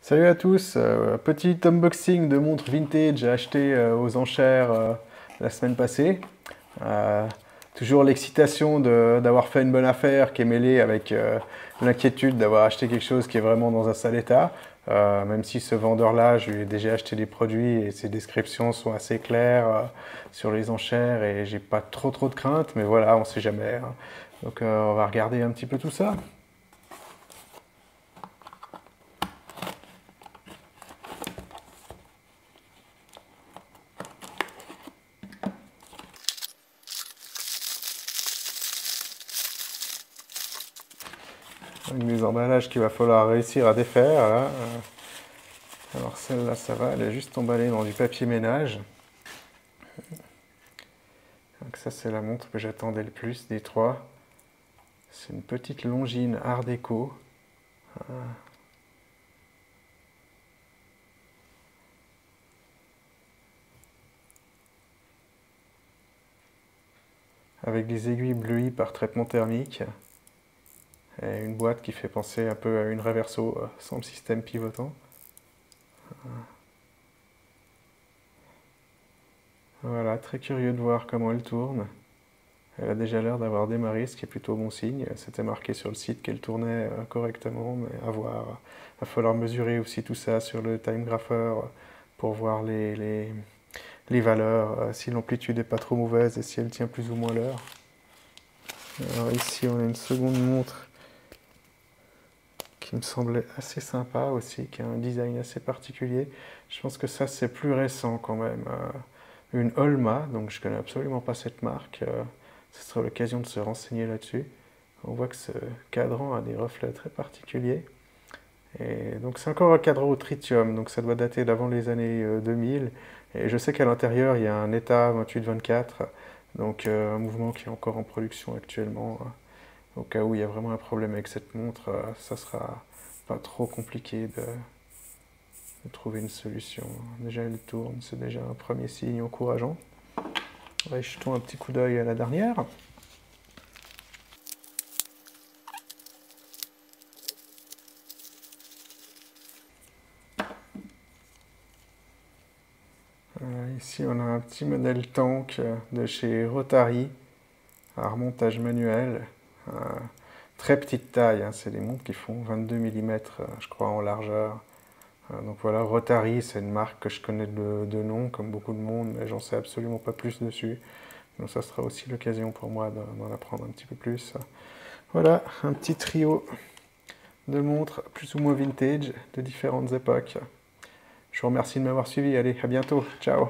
Salut à tous, petit unboxing de montre vintage acheté aux enchères la semaine passée. Euh, Toujours l'excitation d'avoir fait une bonne affaire qui est mêlée avec l'inquiétude d'avoir acheté quelque chose qui est vraiment dans un sale état. Même si ce vendeur-là, je lui ai déjà acheté des produits et ses descriptions sont assez claires sur les enchères et j'ai pas trop de crainte, mais voilà, on sait jamais, hein. Donc on va regarder un petit peu tout ça. Avec des emballages qu'il va falloir réussir à défaire là. Alors celle-là ça va, elle est juste emballée dans du papier ménage. Donc ça c'est la montre que j'attendais le plus des trois. C'est une petite Longines Art déco. Avec des aiguilles bleuies par traitement thermique. Et une boîte qui fait penser un peu à une Reverso sans le système pivotant. Voilà, très curieux de voir comment elle tourne. Elle a déjà l'air d'avoir démarré, ce qui est plutôt bon signe. C'était marqué sur le site qu'elle tournait correctement, mais à voir. Il va falloir mesurer aussi tout ça sur le time grapher pour voir les valeurs, si l'amplitude n'est pas trop mauvaise et si elle tient plus ou moins l'heure. Alors ici on a une seconde montre qui me semblait assez sympa aussi, qui a un design assez particulier. Je pense que ça c'est plus récent quand même. Une Olma, donc je connais absolument pas cette marque. Ce sera l'occasion de se renseigner là-dessus. On voit que ce cadran a des reflets très particuliers. Et donc c'est encore un cadran au tritium, donc ça doit dater d'avant les années 2000. Et je sais qu'à l'intérieur il y a un ETA 2824, donc un mouvement qui est encore en production actuellement. Au cas où il y a vraiment un problème avec cette montre, ça sera pas trop compliqué de trouver une solution. Déjà elle tourne, c'est déjà un premier signe encourageant. Ouais, jetons un petit coup d'œil à la dernière. Ici on a un petit modèle tank de chez Rotary à remontage manuel. Très petite taille, hein, c'est des montres qui font 22 mm je crois en largeur. Donc voilà, Rotary c'est une marque que je connais de nom comme beaucoup de monde, mais j'en sais absolument pas plus dessus. Donc ça sera aussi l'occasion pour moi d'en apprendre un petit peu plus. Voilà, un petit trio de montres plus ou moins vintage de différentes époques. Je vous remercie de m'avoir suivi, allez, à bientôt, ciao!